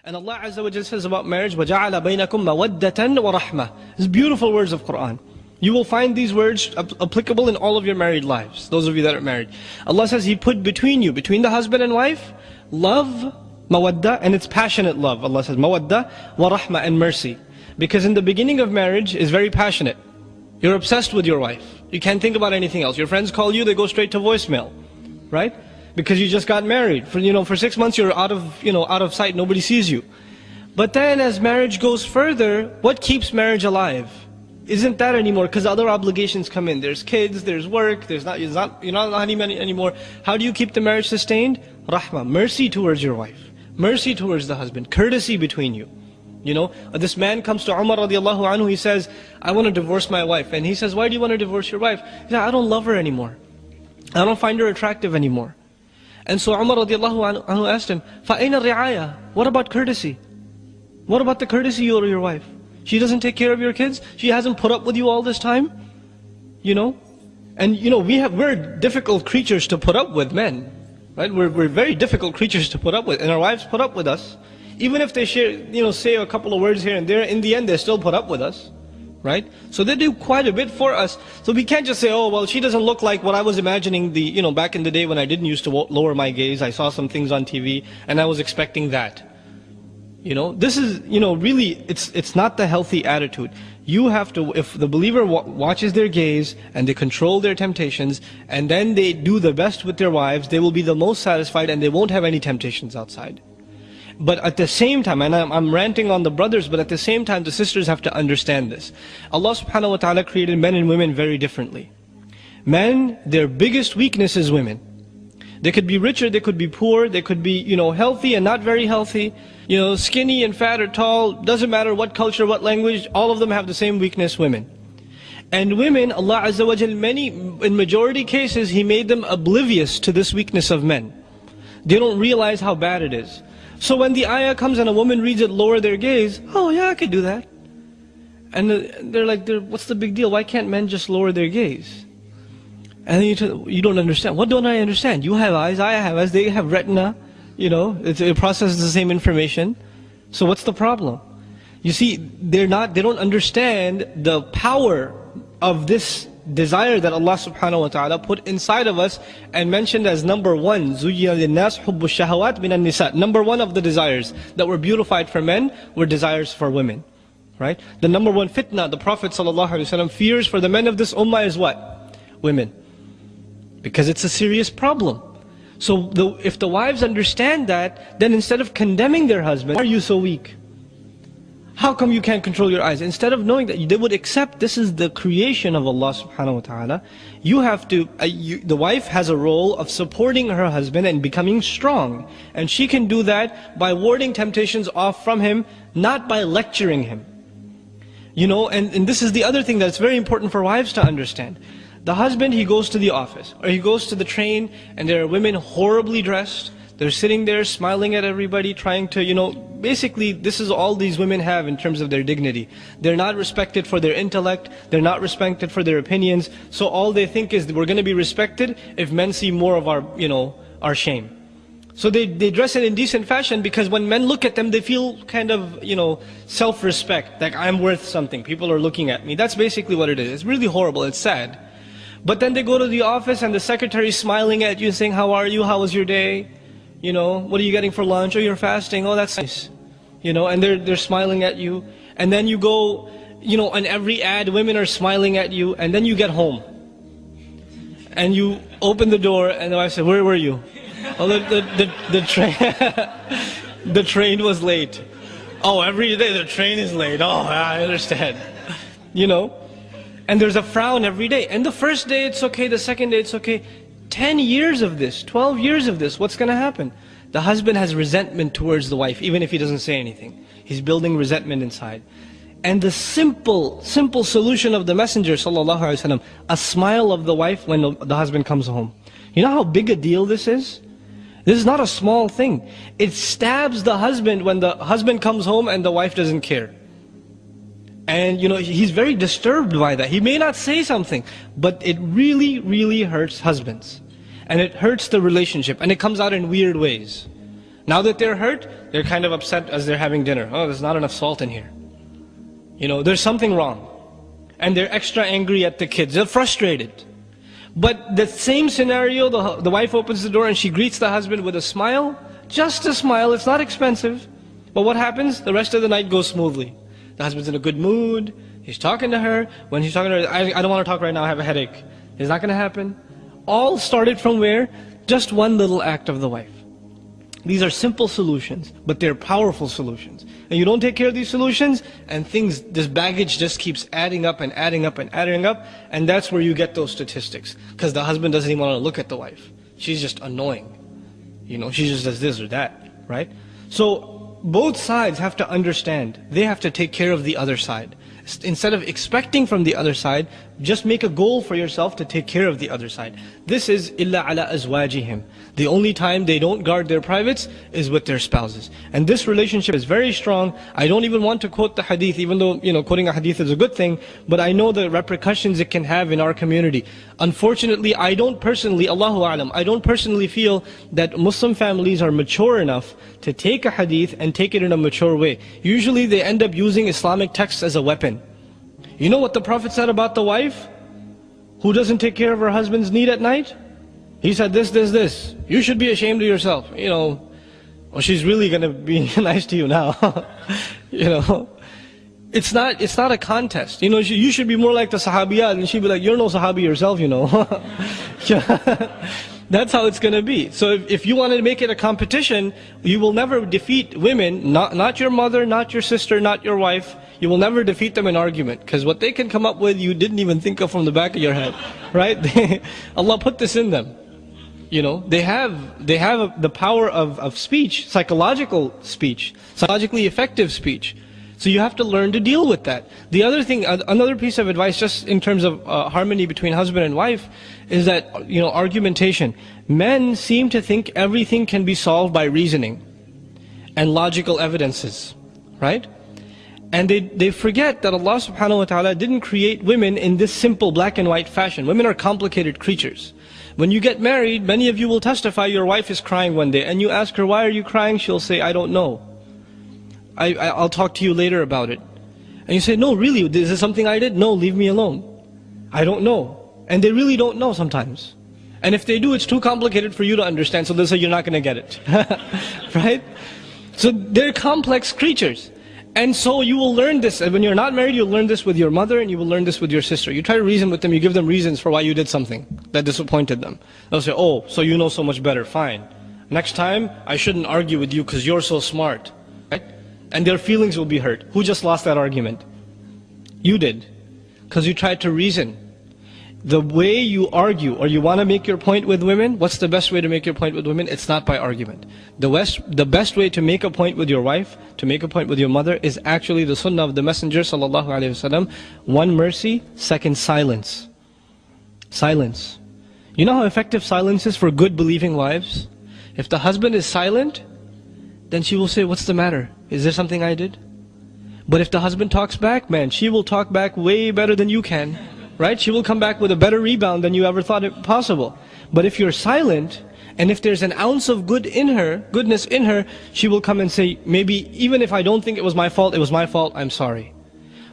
And Allah Azza wa Jalla says about marriage, وَجَعَلَ بَيْنَكُمْ مَوَدَّةً وَرَحْمَةً. These beautiful words of Qur'an. You will find these words applicable in all of your married lives, those of you that are married. Allah says He put between you, between the husband and wife, love, mawadda, and it's passionate love. Allah says mawadda wa rahma, and mercy. Because in the beginning of marriage is very passionate. You're obsessed with your wife. You can't think about anything else. Your friends call you, they go straight to voicemail, right? Because you just got married. For 6 months you're out of sight, nobody sees you. But then as marriage goes further, what keeps marriage alive? Isn't that anymore, because other obligations come in. There's kids, there's work, you're not honeymoon anymore. How do you keep the marriage sustained? Rahmah, mercy towards your wife, mercy towards the husband, courtesy between you. This man comes to Umar radiallahu anhu, he says, I want to divorce my wife. And he says, why do you want to divorce your wife? He says, I don't love her anymore. I don't find her attractive anymore. And so Umar radiallahu anhu asked him, فَأَيْنَ الرِّعَايَةِ? What about courtesy? What about the courtesy you owe your wife? She doesn't take care of your kids? She hasn't put up with you all this time? And we're difficult creatures to put up with, men. Right? We're very difficult creatures to put up with. And our wives put up with us. Even if they say a couple of words here and there, in the end they still put up with us. Right? So they do quite a bit for us. So we can't just say, oh, well, she doesn't look like what I was imagining back in the day when I didn't used to lower my gaze. I saw some things on TV and I was expecting that. This is, really, it's not the healthy attitude. You have to, if the believer watches their gaze and they control their temptations and then they do the best with their wives, they will be the most satisfied and they won't have any temptations outside. But at the same time, and I'm ranting on the brothers, but at the same time the sisters have to understand this. Allah subhanahu wa ta'ala created men and women very differently. Men, their biggest weakness is women. They could be richer, they could be poor, they could be, healthy and not very healthy, skinny and fat or tall, doesn't matter what culture, what language, all of them have the same weakness, women. And women, Allah Azza wa Jal, in majority cases, He made them oblivious to this weakness of men. They don't realize how bad it is. So when the ayah comes and a woman reads it, lower their gaze, oh yeah, I could do that. And they're like, what's the big deal? Why can't men just lower their gaze? And then you don't understand. What don't I understand? You have eyes, I have eyes, they have retina. It processes the same information. So what's the problem? You see, they don't understand the power of this desire that Allah subhanahu wa ta'ala put inside of us and mentioned as number one, زُيِّنَ لِلنَّاسِ حُبُّ الشَّهَوَاتِ مِنَ النِّسَاءِ. Number one of the desires that were beautified for men were desires for women. Right? The number one fitna the Prophet ﷺ fears for the men of this ummah is what? Women. Because it's a serious problem. So if the wives understand that, then instead of condemning their husband, why are you so weak? How come you can't control your eyes? Instead of knowing that they would accept this is the creation of Allah subhanahu wa ta'ala, you have to, the wife has a role of supporting her husband and becoming strong. And she can do that by warding temptations off from him, not by lecturing him. And this is the other thing that's very important for wives to understand. The husband, he goes to the office, or he goes to the train, and there are women horribly dressed. They're sitting there smiling at everybody, trying to, basically this is all these women have in terms of their dignity. They're not respected for their intellect, they're not respected for their opinions, so all they think is we're going to be respected if men see more of our shame. So they dress in indecent fashion because when men look at them, they feel kind of, self-respect, like I'm worth something, people are looking at me. That's basically what it is. It's really horrible, it's sad. But then they go to the office and the secretary's smiling at you saying, how are you, how was your day? What are you getting for lunch? Oh, you're fasting, oh that's nice. And they're smiling at you. And then you go, on every ad, women are smiling at you. And then you get home. And you open the door and the wife said, where were you? Oh, the train, the train was late. Oh, every day the train is late. Oh, I understand. And there's a frown every day. And the first day it's okay, the second day it's okay. 10 years of this, 12 years of this, what's going to happen? The husband has resentment towards the wife, even if he doesn't say anything. He's building resentment inside. And the simple solution of the Messenger ﷺ, a smile of the wife when the husband comes home. You know how big a deal this is? This is not a small thing. It stabs the husband when the husband comes home and the wife doesn't care. And he's very disturbed by that. He may not say something, but it really, really hurts husbands. And it hurts the relationship. And it comes out in weird ways. Now that they're hurt, they're kind of upset as they're having dinner. Oh, there's not enough salt in here. There's something wrong. And they're extra angry at the kids. They're frustrated. But the same scenario, the wife opens the door and she greets the husband with a smile. Just a smile, it's not expensive. But what happens? The rest of the night goes smoothly. The husband's in a good mood. He's talking to her. When he's talking to her, I don't want to talk right now, I have a headache. It's not going to happen. All started from where? Just one little act of the wife. These are simple solutions, but they're powerful solutions. And you don't take care of these solutions, and this baggage just keeps adding up and adding up and adding up, and that's where you get those statistics. Because the husband doesn't even want to look at the wife. She's just annoying. She just does this or that, right? So both sides have to understand, they have to take care of the other side. Instead of expecting from the other side, just make a goal for yourself to take care of the other side. This is إِلَّا عَلَىٰ أَزْوَاجِهِمْ. The only time they don't guard their privates is with their spouses. And this relationship is very strong. I don't even want to quote the hadith, even though quoting a hadith is a good thing, but I know the repercussions it can have in our community. Unfortunately, I don't personally, Allahu A'lam, I don't personally feel that Muslim families are mature enough to take a hadith and take it in a mature way. Usually they end up using Islamic texts as a weapon. You know what the Prophet said about the wife who doesn't take care of her husband's need at night? He said this. You should be ashamed of yourself. Well, she's really going to be nice to you now. It's not a contest. You should be more like the Sahabiyat, and she'd be like, you're no Sahabi yourself, That's how it's going to be. So if you want to make it a competition, you will never defeat women, not your mother, not your sister, not your wife. You will never defeat them in argument. Because what they can come up with, you didn't even think of from the back of your head. Right? Allah put this in them. They have the power of speech, psychological speech, psychologically effective speech. So you have to learn to deal with that. The other thing, another piece of advice, just in terms of harmony between husband and wife, is that, argumentation. Men seem to think everything can be solved by reasoning and logical evidences, right? And they forget that Allah subhanahu wa ta'ala didn't create women in this simple black and white fashion. Women are complicated creatures. When you get married, many of you will testify your wife is crying one day, and you ask her, why are you crying? She'll say, I don't know. I'll talk to you later about it. And you say, no, really, is this something I did? No, leave me alone. I don't know. And they really don't know sometimes. And if they do, it's too complicated for you to understand, so they'll say, you're not going to get it. Right? So they're complex creatures. And so you will learn this. When you're not married, you'll learn this with your mother, and you will learn this with your sister. You try to reason with them, you give them reasons for why you did something that disappointed them. They'll say, oh, so you know so much better, fine. Next time, I shouldn't argue with you because you're so smart. Right? And their feelings will be hurt. Who just lost that argument? You did. Because you tried to reason. The way you argue, or you want to make your point with women, what's the best way to make your point with women? It's not by argument. The best way to make a point with your wife, to make a point with your mother, is actually the sunnah of the Messenger sallallahu alaihi wasallam. One, mercy. Second, silence. Silence. You know how effective silence is for good believing wives? If the husband is silent, then she will say, what's the matter? Is there something I did? But if the husband talks back, man, she will talk back way better than you can. Right? She will come back with a better rebound than you ever thought it possible. But if you're silent, and if there's an ounce of goodness in her, she will come and say, maybe even if I don't think it was my fault, I'm sorry.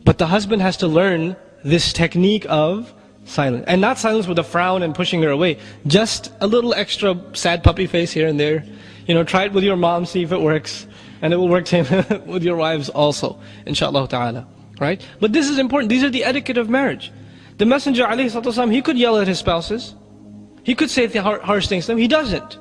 But the husband has to learn this technique of silence. And not silence with a frown and pushing her away. Just a little extra sad puppy face here and there. Try it with your mom, see if it works. And it will work with your wives also, inshaAllah ta'ala. Right? But this is important. These are the etiquette of marriage. The Messenger ﷺ, he could yell at his spouses. He could say harsh things to them. He doesn't.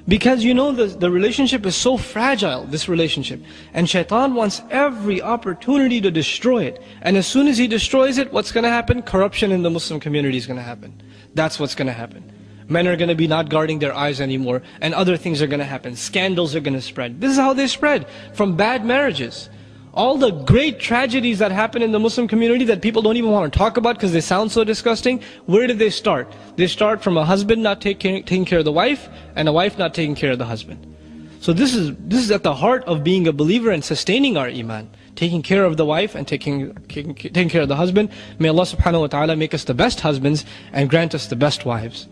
Because the relationship is so fragile, this relationship. And shaitan wants every opportunity to destroy it. And as soon as he destroys it, what's going to happen? Corruption in the Muslim community is going to happen. That's what's going to happen. Men are going to be not guarding their eyes anymore. And other things are going to happen. Scandals are going to spread. This is how they spread. From bad marriages. All the great tragedies that happen in the Muslim community that people don't even want to talk about because they sound so disgusting, where did they start? They start from a husband not taking care of the wife, and a wife not taking care of the husband. So this is at the heart of being a believer and sustaining our iman. Taking care of the wife and taking care of the husband. May Allah subhanahu wa ta'ala make us the best husbands and grant us the best wives.